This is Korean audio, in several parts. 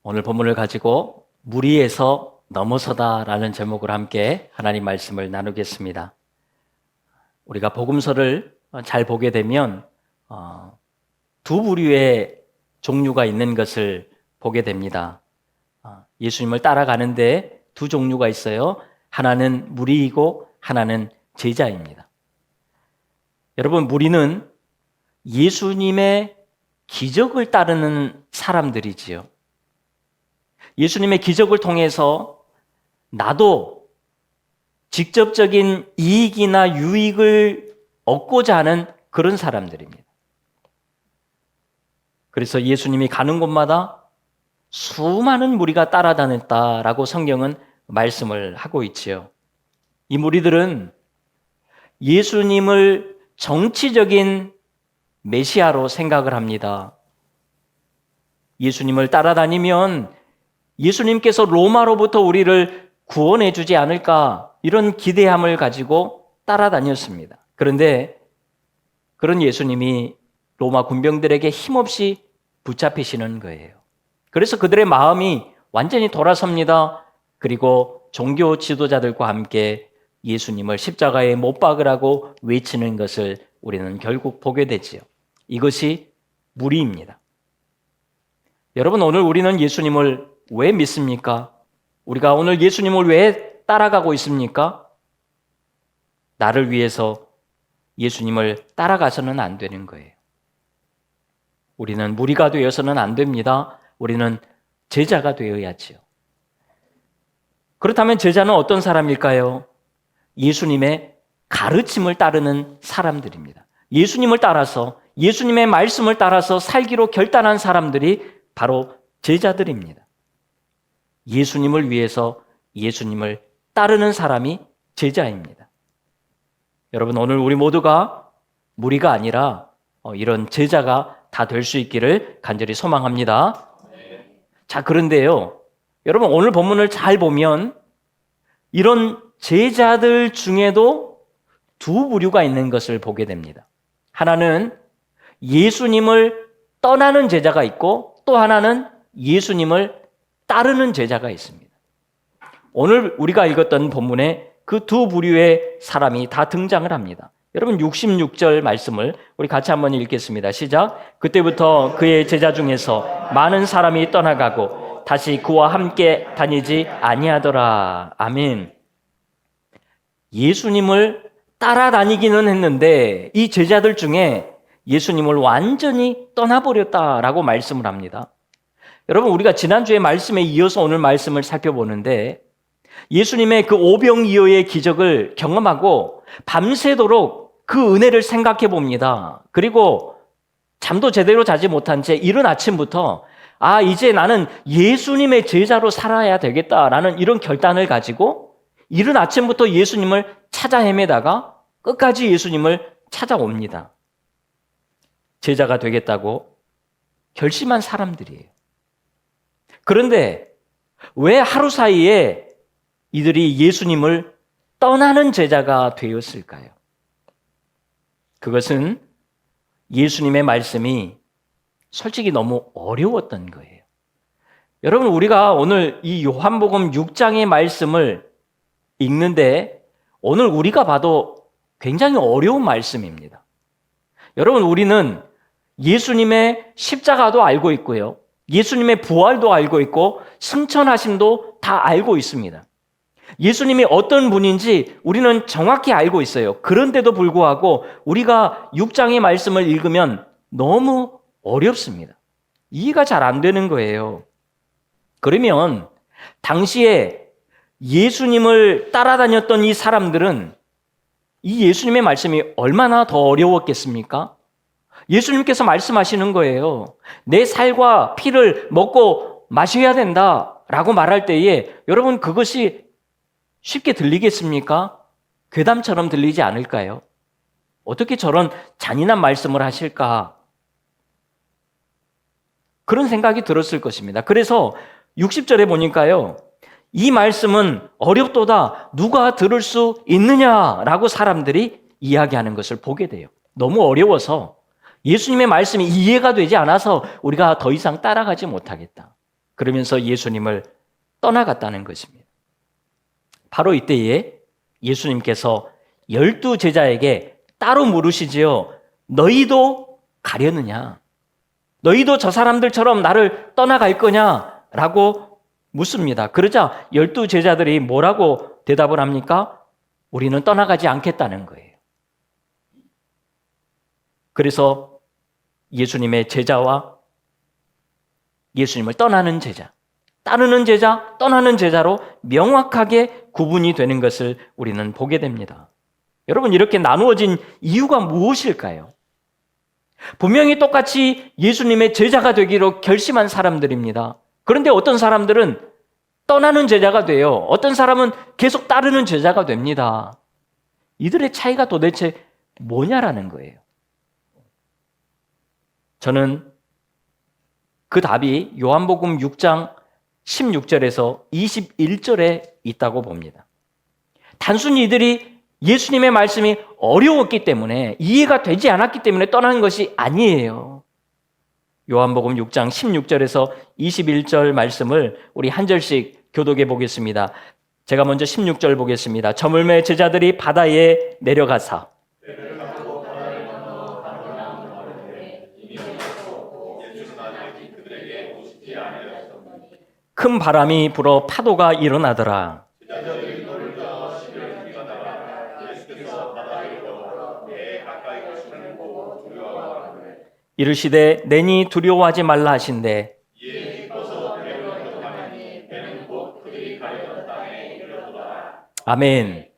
오늘 본문을 가지고 무리에서 넘어서다라는 제목으로 함께 하나님 말씀을 나누겠습니다. 우리가 복음서를 잘 보게 되면 두 부류의 종류가 있는 것을 보게 됩니다. 예수님을 따라가는데 두 종류가 있어요. 하나는 무리이고 하나는 제자입니다. 여러분, 무리는 예수님의 기적을 따르는 사람들이지요. 예수님의 기적을 통해서 나도 직접적인 이익이나 유익을 얻고자 하는 그런 사람들입니다. 그래서 예수님이 가는 곳마다 수많은 무리가 따라다녔다라고 성경은 말씀을 하고 있지요. 이 무리들은 예수님을 정치적인 메시아로 생각을 합니다. 예수님을 따라다니면 예수님께서 로마로부터 우리를 구원해 주지 않을까, 이런 기대함을 가지고 따라다녔습니다. 그런데 그런 예수님이 로마 군병들에게 힘없이 붙잡히시는 거예요. 그래서 그들의 마음이 완전히 돌아섭니다. 그리고 종교 지도자들과 함께 예수님을 십자가에 못 박으라고 외치는 것을 우리는 결국 보게 되지요. 이것이 무리입니다. 여러분, 오늘 우리는 예수님을 왜 믿습니까? 우리가 오늘 예수님을 왜 따라가고 있습니까? 나를 위해서 예수님을 따라가서는 안 되는 거예요. 우리는 무리가 되어서는 안 됩니다. 우리는 제자가 되어야지요. 그렇다면 제자는 어떤 사람일까요? 예수님의 가르침을 따르는 사람들입니다. 예수님을 따라서, 예수님의 말씀을 따라서 살기로 결단한 사람들이 바로 제자들입니다. 예수님을 위해서 예수님을 따르는 사람이 제자입니다. 여러분, 오늘 우리 모두가 무리가 아니라 이런 제자가 다 될 수 있기를 간절히 소망합니다. 자, 그런데요, 여러분, 오늘 본문을 잘 보면 이런 제자들 중에도 두 부류가 있는 것을 보게 됩니다. 하나는 예수님을 떠나는 제자가 있고, 또 하나는 예수님을 따르는 제자가 있습니다. 오늘 우리가 읽었던 본문에 그 두 부류의 사람이 다 등장을 합니다. 여러분, 66절 말씀을 우리 같이 한번 읽겠습니다. 시작. 그때부터 그의 제자 중에서 많은 사람이 떠나가고 다시 그와 함께 다니지 아니하더라. 아멘. 예수님을 따라다니기는 했는데 이 제자들 중에 예수님을 완전히 떠나버렸다라고 말씀을 합니다. 여러분, 우리가 지난주에 말씀에 이어서 오늘 말씀을 살펴보는데 예수님의 그 오병이어의 기적을 경험하고 밤새도록 그 은혜를 생각해 봅니다. 그리고 잠도 제대로 자지 못한 채 이른 아침부터 이제 나는 예수님의 제자로 살아야 되겠다라는 이런 결단을 가지고 이른 아침부터 예수님을 찾아 헤매다가 끝까지 예수님을 찾아옵니다. 제자가 되겠다고 결심한 사람들이에요. 그런데 왜 하루 사이에 이들이 예수님을 떠나는 제자가 되었을까요? 그것은 예수님의 말씀이 솔직히 너무 어려웠던 거예요. 여러분, 우리가 오늘 이 요한복음 6장의 말씀을 읽는데 오늘 우리가 봐도 굉장히 어려운 말씀입니다. 여러분, 우리는 예수님의 십자가도 알고 있고요, 예수님의 부활도 알고 있고 승천하심도 다 알고 있습니다. 예수님이 어떤 분인지 우리는 정확히 알고 있어요. 그런데도 불구하고 우리가 6장의 말씀을 읽으면 너무 어렵습니다. 이해가 잘 안 되는 거예요. 그러면 당시에 예수님을 따라다녔던 이 사람들은 이 예수님의 말씀이 얼마나 더 어려웠겠습니까? 예수님께서 말씀하시는 거예요. 내 살과 피를 먹고 마셔야 된다라고 말할 때에 여러분, 그것이 쉽게 들리겠습니까? 괴담처럼 들리지 않을까요? 어떻게 저런 잔인한 말씀을 하실까? 그런 생각이 들었을 것입니다. 그래서 60절에 보니까요, 이 말씀은 어렵도다, 누가 들을 수 있느냐라고 사람들이 이야기하는 것을 보게 돼요. 너무 어려워서 예수님의 말씀이 이해가 되지 않아서 우리가 더 이상 따라가지 못하겠다. 그러면서 예수님을 떠나갔다는 것입니다. 바로 이때에 예수님께서 12 제자에게 따로 물으시지요. 너희도 가려느냐? 너희도 저 사람들처럼 나를 떠나갈 거냐? 라고 묻습니다. 그러자 12 제자들이 뭐라고 대답을 합니까? 우리는 떠나가지 않겠다는 거예요. 그래서 예수님의 제자와 예수님을 떠나는 제자, 따르는 제자, 떠나는 제자로 명확하게 구분이 되는 것을 우리는 보게 됩니다. 여러분, 이렇게 나누어진 이유가 무엇일까요? 분명히 똑같이 예수님의 제자가 되기로 결심한 사람들입니다. 그런데 어떤 사람들은 떠나는 제자가 돼요. 어떤 사람은 계속 따르는 제자가 됩니다. 이들의 차이가 도대체 뭐냐라는 거예요. 저는 그 답이 요한복음 6장 16절에서 21절에 있다고 봅니다. 단순히 이들이 예수님의 말씀이 어려웠기 때문에, 이해가 되지 않았기 때문에 떠나는 것이 아니에요. 요한복음 6장 16절에서 21절 말씀을 우리 한 절씩 교독해 보겠습니다. 제가 먼저 16절 보겠습니다. 저물매 제자들이 바다에 내려가사 큰 바람이 불어 파도가 일어나더라. 이르시되 내니 두려워하지 말라 하신대. 아멘.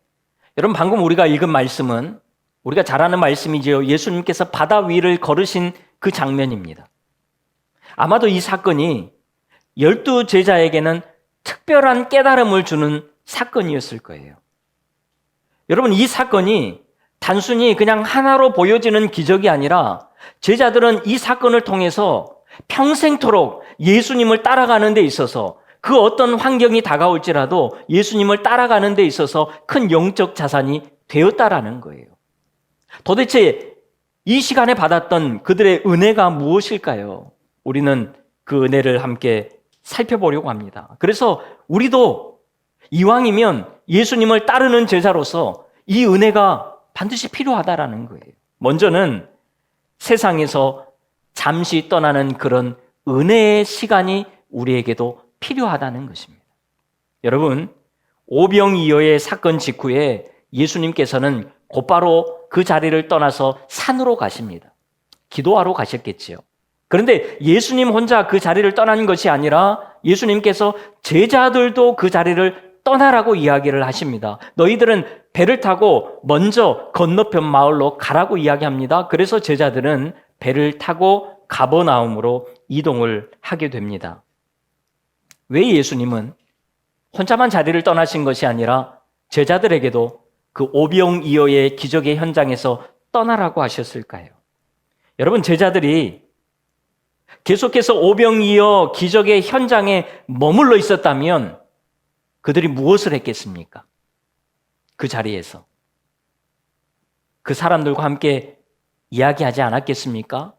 여러분, 방금 우리가 읽은 말씀은 우리가 잘 아는 말씀이지요. 예수님께서 바다 위를 걸으신 그 장면입니다. 아마도 이 사건이 12 제자에게는 특별한 깨달음을 주는 사건이었을 거예요. 여러분, 이 사건이 단순히 그냥 하나로 보여지는 기적이 아니라 제자들은 이 사건을 통해서 평생토록 예수님을 따라가는 데 있어서, 그 어떤 환경이 다가올지라도 예수님을 따라가는 데 있어서 큰 영적 자산이 되었다라는 거예요. 도대체 이 시간에 받았던 그들의 은혜가 무엇일까요? 우리는 그 은혜를 함께 살펴보려고 합니다. 그래서 우리도 이왕이면 예수님을 따르는 제자로서 이 은혜가 반드시 필요하다라는 거예요. 먼저는 세상에서 잠시 떠나는 그런 은혜의 시간이 우리에게도 필요하다는 것입니다. 여러분, 오병이어의 사건 직후에 예수님께서는 곧바로 그 자리를 떠나서 산으로 가십니다. 기도하러 가셨겠지요. 그런데 예수님 혼자 그 자리를 떠나는 것이 아니라 예수님께서 제자들도 그 자리를 떠나라고 이야기를 하십니다. 너희들은 배를 타고 먼저 건너편 마을로 가라고 이야기합니다. 그래서 제자들은 배를 타고 가버나움으로 이동을 하게 됩니다. 왜 예수님은 혼자만 자리를 떠나신 것이 아니라 제자들에게도 그 오병이어의 기적의 현장에서 떠나라고 하셨을까요? 여러분, 제자들이 계속해서 오병이어 기적의 현장에 머물러 있었다면 그들이 무엇을 했겠습니까? 그 자리에서 그 사람들과 함께 이야기하지 않았겠습니까?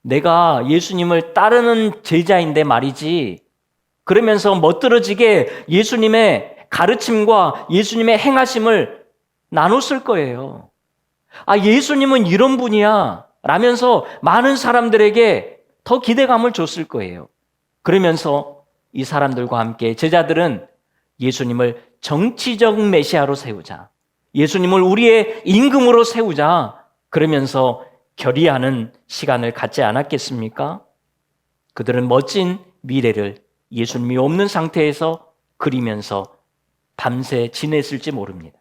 내가 예수님을 따르는 제자인데 말이지, 그러면서 멋들어지게 예수님의 가르침과 예수님의 행하심을 나눴을 거예요. 아, 예수님은 이런 분이야 라면서 많은 사람들에게 더 기대감을 줬을 거예요. 그러면서 이 사람들과 함께 제자들은 예수님을 정치적 메시아로 세우자, 예수님을 우리의 임금으로 세우자, 그러면서 결의하는 시간을 갖지 않았겠습니까? 그들은 멋진 미래를 예수님이 없는 상태에서 그리면서 밤새 지냈을지 모릅니다.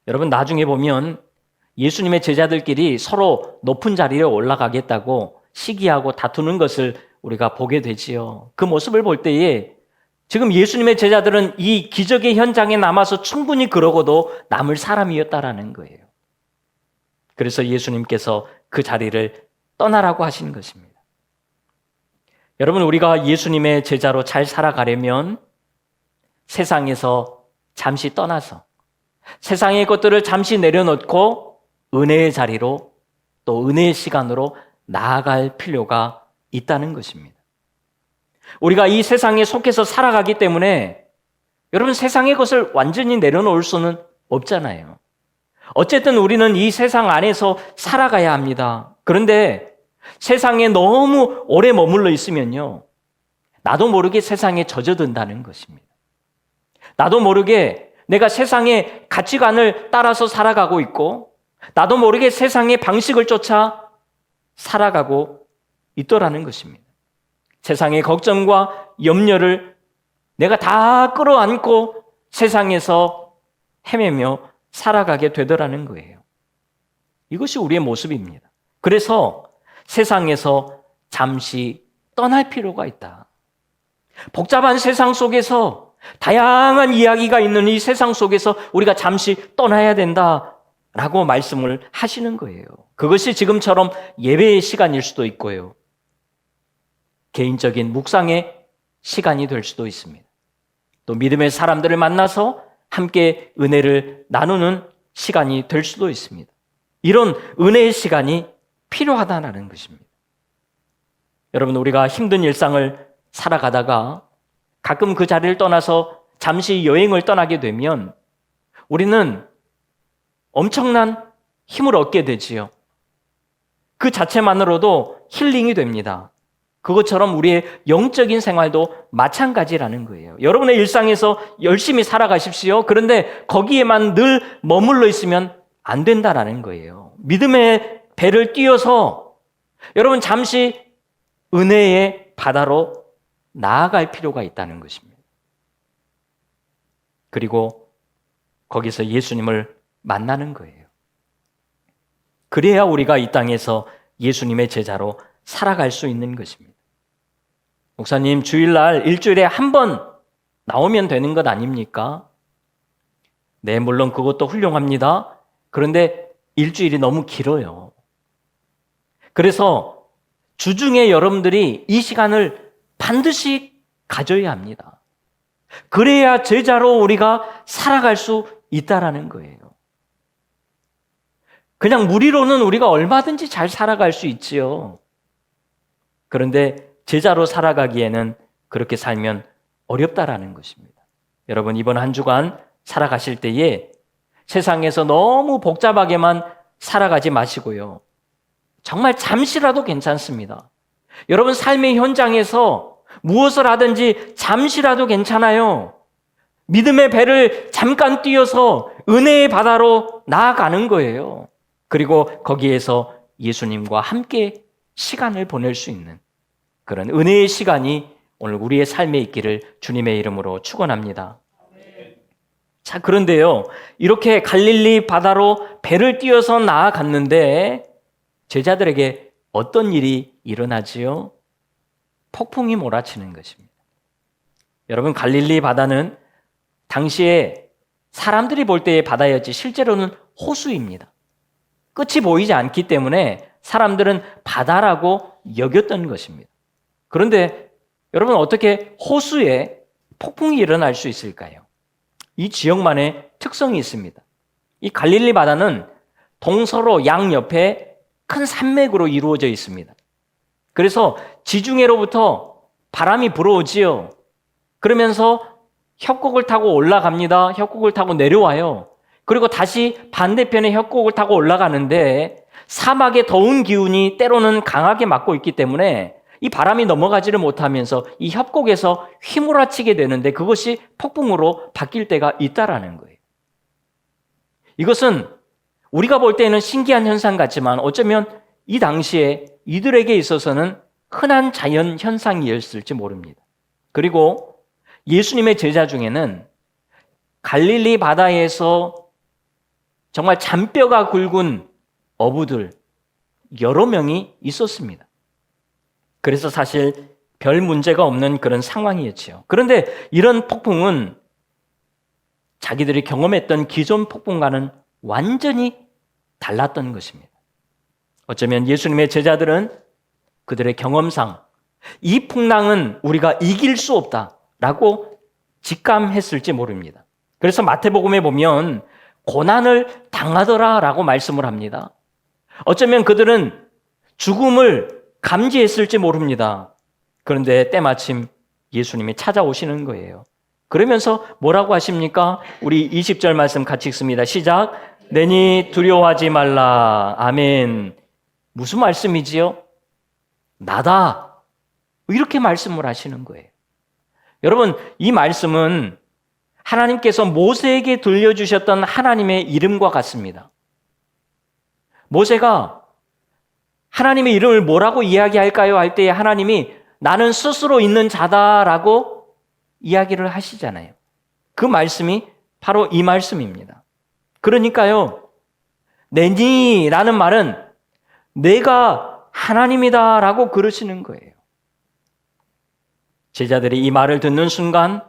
여러분, 나중에 보면 예수님의 제자들끼리 서로 높은 자리에 올라가겠다고 시기하고 다투는 것을 우리가 보게 되지요. 그 모습을 볼 때에 지금 예수님의 제자들은 이 기적의 현장에 남아서 충분히 그러고도 남을 사람이었다라는 거예요. 그래서 예수님께서 그 자리를 떠나라고 하시는 것입니다. 여러분, 우리가 예수님의 제자로 잘 살아가려면 세상에서 잠시 떠나서 세상의 것들을 잠시 내려놓고 은혜의 자리로, 또 은혜의 시간으로 나아갈 필요가 있다는 것입니다. 우리가 이 세상에 속해서 살아가기 때문에 여러분 세상의 것을 완전히 내려놓을 수는 없잖아요. 어쨌든 우리는 이 세상 안에서 살아가야 합니다. 그런데 세상에 너무 오래 머물러 있으면요, 나도 모르게 세상에 젖어든다는 것입니다. 나도 모르게 내가 세상의 가치관을 따라서 살아가고 있고, 나도 모르게 세상의 방식을 쫓아 살아가고 있더라는 것입니다. 세상의 걱정과 염려를 내가 다 끌어안고 세상에서 헤매며 살아가게 되더라는 거예요. 이것이 우리의 모습입니다. 그래서 세상에서 잠시 떠날 필요가 있다. 복잡한 세상 속에서, 다양한 이야기가 있는 이 세상 속에서 우리가 잠시 떠나야 된다라고 말씀을 하시는 거예요. 그것이 지금처럼 예배의 시간일 수도 있고요, 개인적인 묵상의 시간이 될 수도 있습니다. 또 믿음의 사람들을 만나서 함께 은혜를 나누는 시간이 될 수도 있습니다. 이런 은혜의 시간이 필요하다는 것입니다. 여러분, 우리가 힘든 일상을 살아가다가 가끔 그 자리를 떠나서 잠시 여행을 떠나게 되면 우리는 엄청난 힘을 얻게 되지요. 그 자체만으로도 힐링이 됩니다. 그것처럼 우리의 영적인 생활도 마찬가지라는 거예요. 여러분의 일상에서 열심히 살아가십시오. 그런데 거기에만 늘 머물러 있으면 안 된다라는 거예요. 믿음의 배를 띄어서 여러분 잠시 은혜의 바다로 나아갈 필요가 있다는 것입니다. 그리고 거기서 예수님을 만나는 거예요. 그래야 우리가 이 땅에서 예수님의 제자로 살아갈 수 있는 것입니다. 목사님, 주일날 일주일에 한 번 나오면 되는 것 아닙니까? 네, 물론 그것도 훌륭합니다. 그런데 일주일이 너무 길어요. 그래서 주중에 여러분들이 이 시간을 반드시 가져야 합니다. 그래야 제자로 우리가 살아갈 수 있다라는 거예요. 그냥 무리로는 우리가 얼마든지 잘 살아갈 수 있지요. 그런데 제자로 살아가기에는 그렇게 살면 어렵다라는 것입니다. 여러분, 이번 한 주간 살아가실 때에 세상에서 너무 복잡하게만 살아가지 마시고요, 정말 잠시라도 괜찮습니다. 여러분 삶의 현장에서 무엇을 하든지 잠시라도 괜찮아요. 믿음의 배를 잠깐 띄어서 은혜의 바다로 나아가는 거예요. 그리고 거기에서 예수님과 함께 시간을 보낼 수 있는 그런 은혜의 시간이 오늘 우리의 삶에 있기를 주님의 이름으로 축원합니다. 자, 그런데요, 이렇게 갈릴리 바다로 배를 띄어서 나아갔는데 제자들에게 어떤 일이 일어나지요? 폭풍이 몰아치는 것입니다. 여러분, 갈릴리 바다는 당시에 사람들이 볼 때의 바다였지 실제로는 호수입니다. 끝이 보이지 않기 때문에 사람들은 바다라고 여겼던 것입니다. 그런데 여러분, 어떻게 호수에 폭풍이 일어날 수 있을까요? 이 지역만의 특성이 있습니다. 이 갈릴리 바다는 동서로 양옆에 큰 산맥으로 이루어져 있습니다. 그래서 지중해로부터 바람이 불어오지요. 그러면서 협곡을 타고 올라갑니다. 협곡을 타고 내려와요. 그리고 다시 반대편의 협곡을 타고 올라가는데 사막의 더운 기운이 때로는 강하게 맞고 있기 때문에 이 바람이 넘어가지를 못하면서 이 협곡에서 휘몰아치게 되는데 그것이 폭풍으로 바뀔 때가 있다라는 거예요. 이것은 우리가 볼 때는 신기한 현상 같지만 어쩌면 이 당시에 이들에게 있어서는 흔한 자연 현상이었을지 모릅니다. 그리고 예수님의 제자 중에는 갈릴리 바다에서 정말 잔뼈가 굵은 어부들 여러 명이 있었습니다. 그래서 사실 별 문제가 없는 그런 상황이었죠. 그런데 이런 폭풍은 자기들이 경험했던 기존 폭풍과는 완전히 달랐던 것입니다. 어쩌면 예수님의 제자들은 그들의 경험상 이 풍랑은 우리가 이길 수 없다라고 직감했을지 모릅니다. 그래서 마태복음에 보면 고난을 당하더라라고 말씀을 합니다. 어쩌면 그들은 죽음을 감지했을지 모릅니다. 그런데 때마침 예수님이 찾아오시는 거예요. 그러면서 뭐라고 하십니까? 우리 20절 말씀 같이 읽습니다. 시작. 내니 두려워하지 말라. 아멘. 무슨 말씀이지요? 나다. 이렇게 말씀을 하시는 거예요. 여러분, 이 말씀은 하나님께서 모세에게 들려주셨던 하나님의 이름과 같습니다. 모세가 하나님의 이름을 뭐라고 이야기할까요? 할 때에 하나님이 나는 스스로 있는 자다라고 이야기를 하시잖아요. 그 말씀이 바로 이 말씀입니다. 그러니까요, 내니라는 말은 내가 하나님이다라고 그러시는 거예요. 제자들이 이 말을 듣는 순간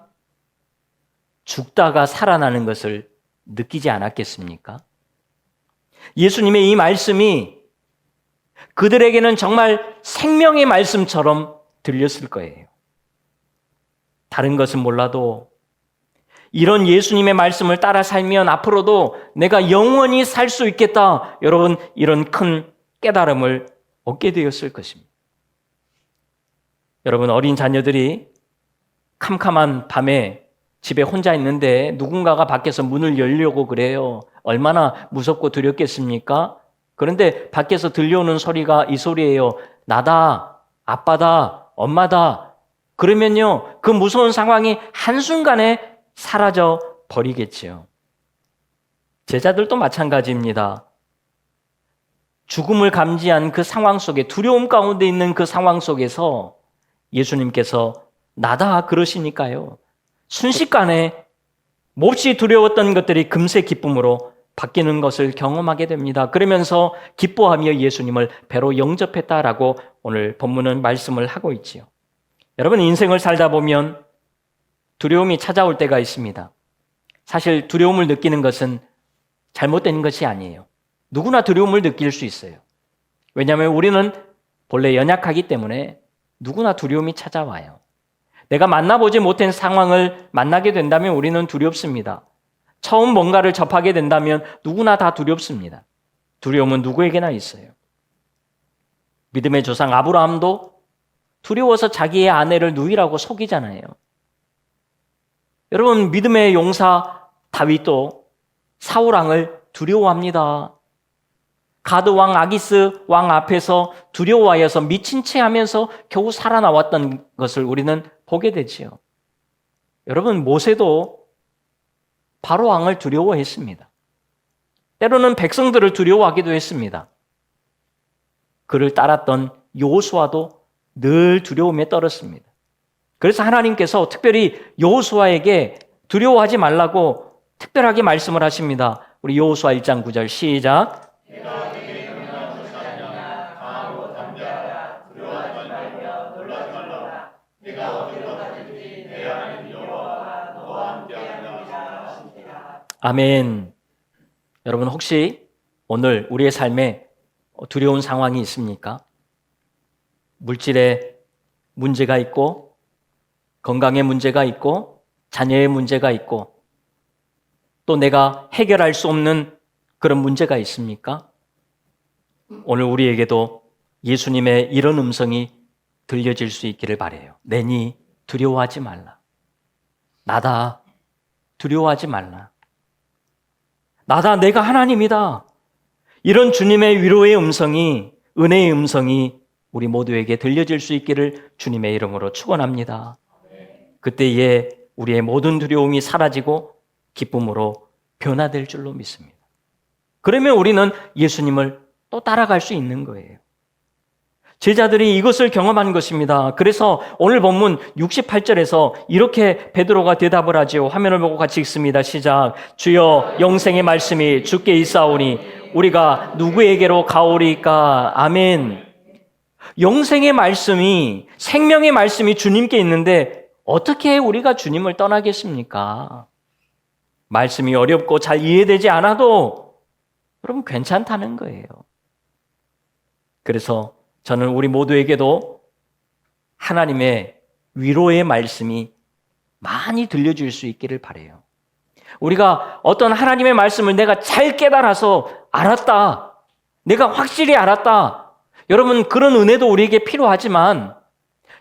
죽다가 살아나는 것을 느끼지 않았겠습니까? 예수님의 이 말씀이 그들에게는 정말 생명의 말씀처럼 들렸을 거예요. 다른 것은 몰라도 이런 예수님의 말씀을 따라 살면 앞으로도 내가 영원히 살 수 있겠다. 여러분, 이런 큰 깨달음을 얻게 되었을 것입니다. 여러분, 어린 자녀들이 캄캄한 밤에 집에 혼자 있는데 누군가가 밖에서 문을 열려고 그래요. 얼마나 무섭고 두렵겠습니까? 그런데 밖에서 들려오는 소리가 이 소리예요. 나다, 아빠다, 엄마다. 그러면요, 그 무서운 상황이 한순간에 사라져 버리겠지요. 제자들도 마찬가지입니다. 죽음을 감지한 그 상황 속에, 두려움 가운데 있는 그 상황 속에서 예수님께서 나다 그러시니까요, 순식간에 몹시 두려웠던 것들이 금세 기쁨으로 바뀌는 것을 경험하게 됩니다. 그러면서 기뻐하며 예수님을 배로 영접했다라고 오늘 본문은 말씀을 하고 있지요. 여러분, 인생을 살다 보면 두려움이 찾아올 때가 있습니다. 사실 두려움을 느끼는 것은 잘못된 것이 아니에요. 누구나 두려움을 느낄 수 있어요. 왜냐하면 우리는 본래 연약하기 때문에 누구나 두려움이 찾아와요. 내가 만나보지 못한 상황을 만나게 된다면 우리는 두렵습니다. 처음 뭔가를 접하게 된다면 누구나 다 두렵습니다. 두려움은 누구에게나 있어요. 믿음의 조상 아브라함도 두려워서 자기의 아내를 누이라고 속이잖아요. 여러분, 믿음의 용사 다윗도 사울 왕을 두려워합니다. 가드 왕 아기스 왕 앞에서 두려워하여서 미친 채 하면서 겨우 살아나왔던 것을 우리는 보게 되지요. 여러분, 모세도 바로 왕을 두려워했습니다. 때로는 백성들을 두려워하기도 했습니다. 그를 따랐던 여호수아도 늘 두려움에 떨었습니다. 그래서 하나님께서 특별히 여호수아에게 두려워하지 말라고 특별하게 말씀을 하십니다. 우리 여호수아 1장 9절 시작. 아멘. 여러분, 혹시 오늘 우리의 삶에 두려운 상황이 있습니까? 물질에 문제가 있고, 건강에 문제가 있고, 자녀의 문제가 있고, 또 내가 해결할 수 없는 그런 문제가 있습니까? 오늘 우리에게도 예수님의 이런 음성이 들려질 수 있기를 바라요. 내니 두려워하지 말라. 나다. 두려워하지 말라. 나다. 내가 하나님이다. 이런 주님의 위로의 음성이, 은혜의 음성이 우리 모두에게 들려질 수 있기를 주님의 이름으로 축원합니다. 그때에 우리의 모든 두려움이 사라지고 기쁨으로 변화될 줄로 믿습니다. 그러면 우리는 예수님을 또 따라갈 수 있는 거예요. 제자들이 이것을 경험한 것입니다. 그래서 오늘 본문 68절에서 이렇게 베드로가 대답을 하지요. 화면을 보고 같이 읽습니다. 시작. 주여, 영생의 말씀이 주께 있사오니 우리가 누구에게로 가오리까? 아멘. 영생의 말씀이, 생명의 말씀이 주님께 있는데 어떻게 우리가 주님을 떠나겠습니까? 말씀이 어렵고 잘 이해되지 않아도 여러분 괜찮다는 거예요. 그래서 저는 우리 모두에게도 하나님의 위로의 말씀이 많이 들려줄 수 있기를 바라요. 우리가 어떤 하나님의 말씀을 내가 잘 깨달아서 알았다, 내가 확실히 알았다, 여러분, 그런 은혜도 우리에게 필요하지만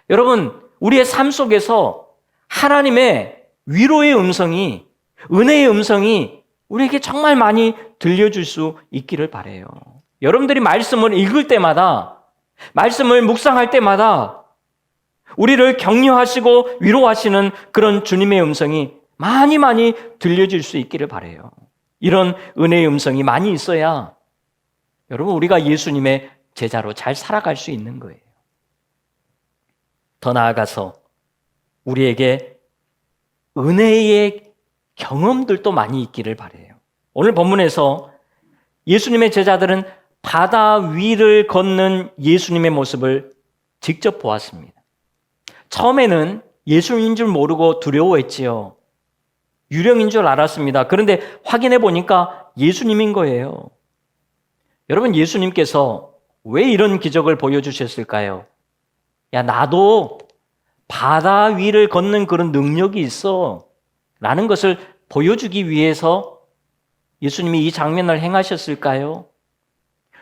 여러분, 우리의 삶 속에서 하나님의 위로의 음성이, 은혜의 음성이 우리에게 정말 많이 들려줄 수 있기를 바라요. 여러분들이 말씀을 읽을 때마다, 말씀을 묵상할 때마다 우리를 격려하시고 위로하시는 그런 주님의 음성이 많이 많이 들려질 수 있기를 바라요. 이런 은혜의 음성이 많이 있어야 여러분, 우리가 예수님의 제자로 잘 살아갈 수 있는 거예요. 더 나아가서 우리에게 은혜의 경험들도 많이 있기를 바라요. 오늘 본문에서 예수님의 제자들은 바다 위를 걷는 예수님의 모습을 직접 보았습니다. 처음에는 예수님인 줄 모르고 두려워했지요. 유령인 줄 알았습니다. 그런데 확인해 보니까 예수님인 거예요. 여러분, 예수님께서 왜 이런 기적을 보여주셨을까요? 야, 나도 바다 위를 걷는 그런 능력이 있어 라는 것을 보여주기 위해서 예수님이 이 장면을 행하셨을까요?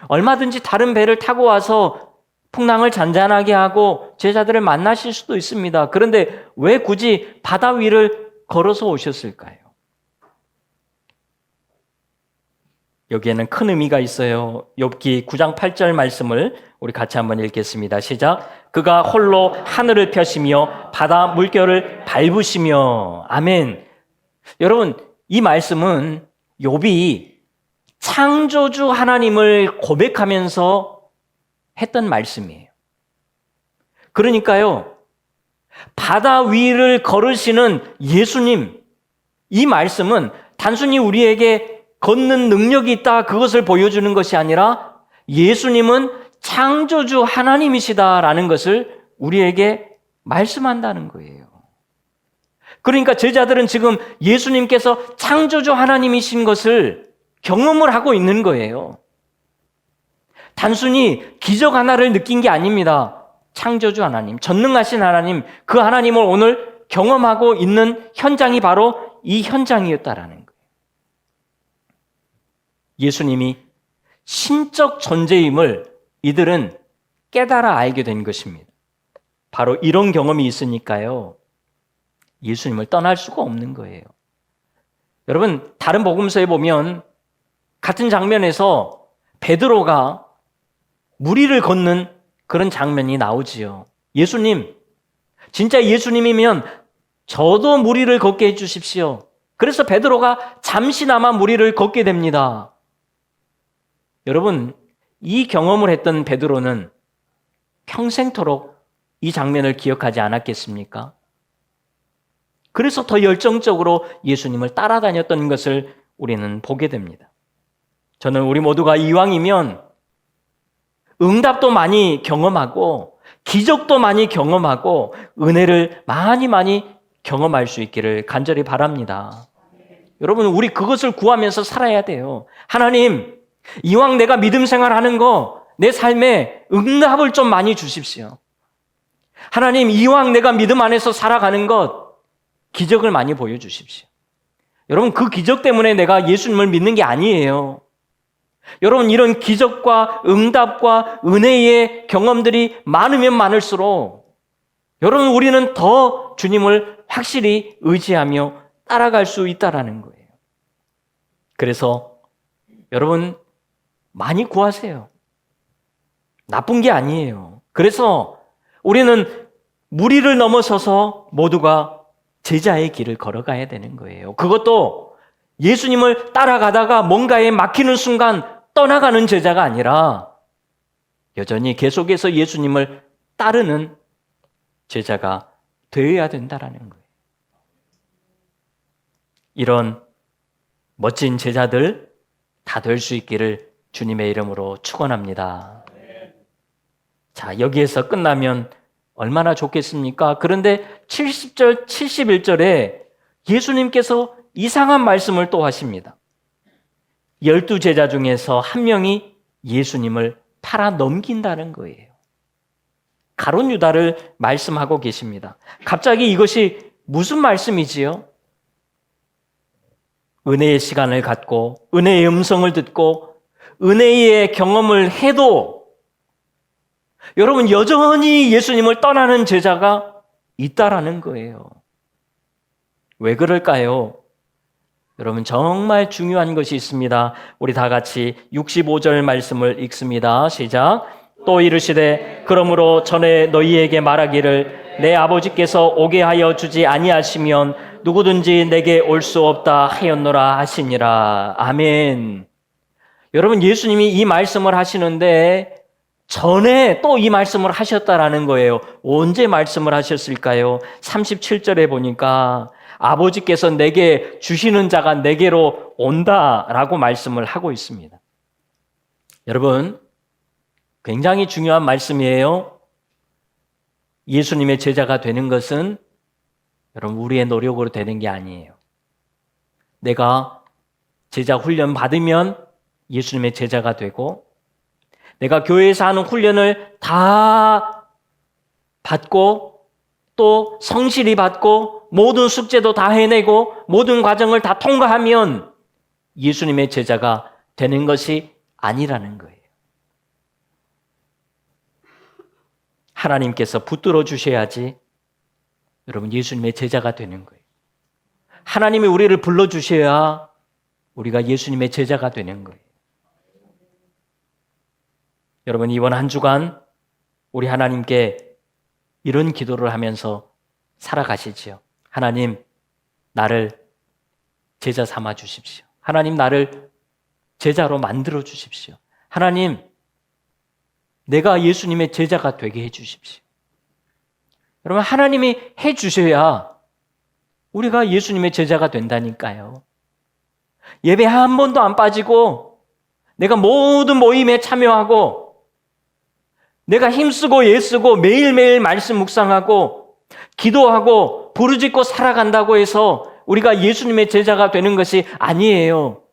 얼마든지 다른 배를 타고 와서 풍랑을 잔잔하게 하고 제자들을 만나실 수도 있습니다. 그런데 왜 굳이 바다 위를 걸어서 오셨을까요? 여기에는 큰 의미가 있어요. 욥기 9장 8절 말씀을 우리 같이 한번 읽겠습니다. 시작. 그가 홀로 하늘을 펴시며 바다 물결을 밟으시며. 아멘. 여러분, 이 말씀은 욥이 창조주 하나님을 고백하면서 했던 말씀이에요. 그러니까요, 바다 위를 걸으시는 예수님, 이 말씀은 단순히 우리에게 걷는 능력이 있다, 그것을 보여주는 것이 아니라 예수님은 창조주 하나님이시다라는 것을 우리에게 말씀한다는 거예요. 그러니까 제자들은 지금 예수님께서 창조주 하나님이신 것을 경험을 하고 있는 거예요. 단순히 기적 하나를 느낀 게 아닙니다. 창조주 하나님, 전능하신 하나님, 그 하나님을 오늘 경험하고 있는 현장이 바로 이 현장이었다라는 거예요. 예수님이 신적 존재임을 이들은 깨달아 알게 된 것입니다. 바로 이런 경험이 있으니까요, 예수님을 떠날 수가 없는 거예요. 여러분, 다른 복음서에 보면 같은 장면에서 베드로가 물 위를 걷는 그런 장면이 나오지요. 예수님, 진짜 예수님이면 저도 물 위를 걷게 해주십시오. 그래서 베드로가 잠시나마 물 위를 걷게 됩니다. 여러분, 이 경험을 했던 베드로는 평생토록 이 장면을 기억하지 않았겠습니까? 그래서 더 열정적으로 예수님을 따라다녔던 것을 우리는 보게 됩니다. 저는 우리 모두가 이왕이면 응답도 많이 경험하고 기적도 많이 경험하고 은혜를 많이 많이 경험할 수 있기를 간절히 바랍니다. 여러분, 우리 그것을 구하면서 살아야 돼요. 하나님, 이왕 내가 믿음 생활하는 거 내 삶에 응답을 좀 많이 주십시오. 하나님, 이왕 내가 믿음 안에서 살아가는 것 기적을 많이 보여주십시오. 여러분, 그 기적 때문에 내가 예수님을 믿는 게 아니에요. 여러분, 이런 기적과 응답과 은혜의 경험들이 많으면 많을수록 여러분, 우리는 더 주님을 확실히 의지하며 따라갈 수 있다라는 거예요. 그래서 여러분, 많이 구하세요. 나쁜 게 아니에요. 그래서 우리는 무리를 넘어서서 모두가 제자의 길을 걸어가야 되는 거예요. 그것도 예수님을 따라가다가 뭔가에 막히는 순간 떠나가는 제자가 아니라 여전히 계속해서 예수님을 따르는 제자가 되어야 된다라는 거예요. 이런 멋진 제자들 다 될 수 있기를 주님의 이름으로 축원합니다. 자, 여기에서 끝나면 얼마나 좋겠습니까? 그런데 70절, 71절에 예수님께서 이상한 말씀을 또 하십니다. 12제자 중에서 한 명이 예수님을 팔아 넘긴다는 거예요. 가룟 유다를 말씀하고 계십니다. 갑자기 이것이 무슨 말씀이지요? 은혜의 시간을 갖고 은혜의 음성을 듣고 은혜의 경험을 해도 여러분, 여전히 예수님을 떠나는 제자가 있다라는 거예요. 왜 그럴까요? 여러분, 정말 중요한 것이 있습니다. 우리 다 같이 65절 말씀을 읽습니다. 시작. 또 이르시되 그러므로 전에 너희에게 말하기를 내 아버지께서 오게 하여 주지 아니하시면 누구든지 내게 올 수 없다 하였노라 하시니라. 아멘. 여러분, 예수님이 이 말씀을 하시는데 전에 또 이 말씀을 하셨다라는 거예요. 언제 말씀을 하셨을까요? 37절에 보니까 아버지께서 내게 주시는 자가 내게로 온다라고 말씀을 하고 있습니다. 여러분, 굉장히 중요한 말씀이에요. 예수님의 제자가 되는 것은 여러분, 우리의 노력으로 되는 게 아니에요. 내가 제자 훈련 받으면 예수님의 제자가 되고, 내가 교회에서 하는 훈련을 다 받고 또 성실히 받고 모든 숙제도 다 해내고 모든 과정을 다 통과하면 예수님의 제자가 되는 것이 아니라는 거예요. 하나님께서 붙들어 주셔야지 여러분, 예수님의 제자가 되는 거예요. 하나님이 우리를 불러주셔야 우리가 예수님의 제자가 되는 거예요. 여러분, 이번 한 주간 우리 하나님께 이런 기도를 하면서 살아가시지요. 하나님, 나를 제자 삼아 주십시오. 하나님, 나를 제자로 만들어 주십시오. 하나님, 내가 예수님의 제자가 되게 해 주십시오. 여러분, 하나님이 해 주셔야 우리가 예수님의 제자가 된다니까요. 예배 한 번도 안 빠지고 내가 모든 모임에 참여하고 내가 힘쓰고 애쓰고 매일매일 말씀 묵상하고 기도하고 부르짖고 살아간다고 해서 우리가 예수님의 제자가 되는 것이 아니에요.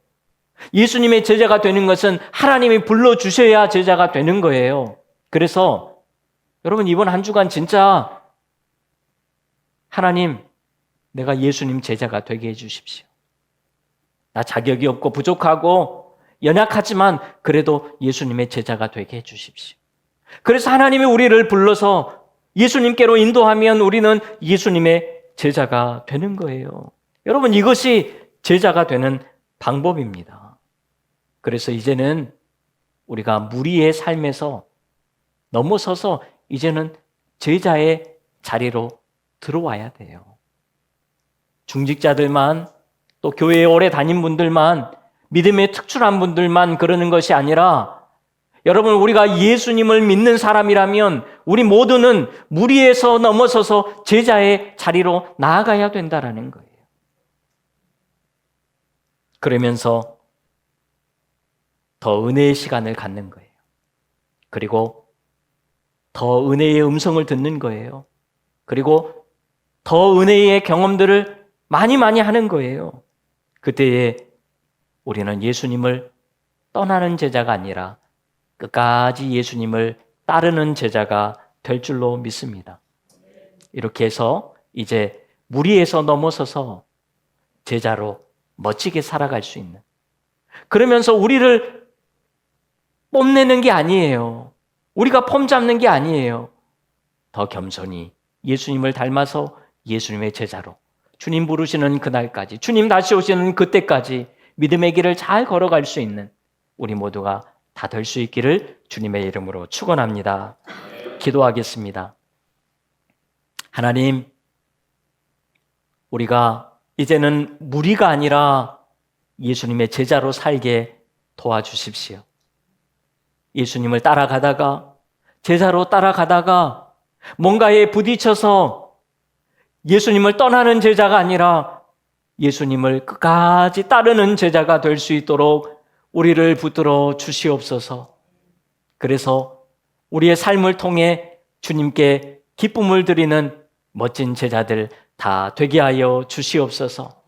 예수님의 제자가 되는 것은 하나님이 불러주셔야 제자가 되는 거예요. 그래서 여러분, 이번 한 주간 진짜 하나님, 내가 예수님 제자가 되게 해주십시오. 나 자격이 없고 부족하고 연약하지만 그래도 예수님의 제자가 되게 해주십시오. 그래서 하나님이 우리를 불러서 예수님께로 인도하면 우리는 예수님의 제자가 되는 거예요. 여러분, 이것이 제자가 되는 방법입니다. 그래서 이제는 우리가 무리의 삶에서 넘어서서 이제는 제자의 자리로 들어와야 돼요. 중직자들만, 또 교회에 오래 다닌 분들만, 믿음에 특출한 분들만 그러는 것이 아니라 여러분, 우리가 예수님을 믿는 사람이라면 우리 모두는 무리에서 넘어서서 제자의 자리로 나아가야 된다는 거예요. 그러면서 더 은혜의 시간을 갖는 거예요. 그리고 더 은혜의 음성을 듣는 거예요. 그리고 더 은혜의 경험들을 많이 하는 거예요. 그때에 우리는 예수님을 떠나는 제자가 아니라 끝까지 예수님을 따르는 제자가 될 줄로 믿습니다. 이렇게 해서 이제 무리에서 넘어서서 제자로 멋지게 살아갈 수 있는, 그러면서 우리를 뽐내는 게 아니에요. 우리가 폼 잡는 게 아니에요. 더 겸손히 예수님을 닮아서 예수님의 제자로 주님 부르시는 그날까지, 주님 다시 오시는 그때까지 믿음의 길을 잘 걸어갈 수 있는 우리 모두가 다 될 수 있기를 주님의 이름으로 축원합니다. 기도하겠습니다. 하나님, 우리가 이제는 무리가 아니라 예수님의 제자로 살게 도와주십시오. 예수님을 따라가다가, 제자로 따라가다가 뭔가에 부딪혀서 예수님을 떠나는 제자가 아니라 예수님을 끝까지 따르는 제자가 될 수 있도록 우리를 붙들어 주시옵소서. 그래서 우리의 삶을 통해 주님께 기쁨을 드리는 멋진 제자들 다 되게 하여 주시옵소서.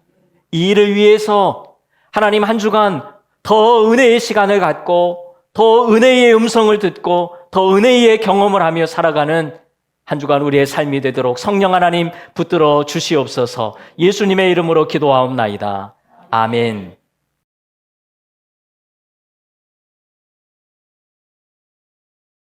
이 일을 위해서 하나님, 한 주간 더 은혜의 시간을 갖고 더 은혜의 음성을 듣고 더 은혜의 경험을 하며 살아가는 한 주간 우리의 삶이 되도록 성령 하나님 붙들어 주시옵소서. 예수님의 이름으로 기도하옵나이다. 아멘.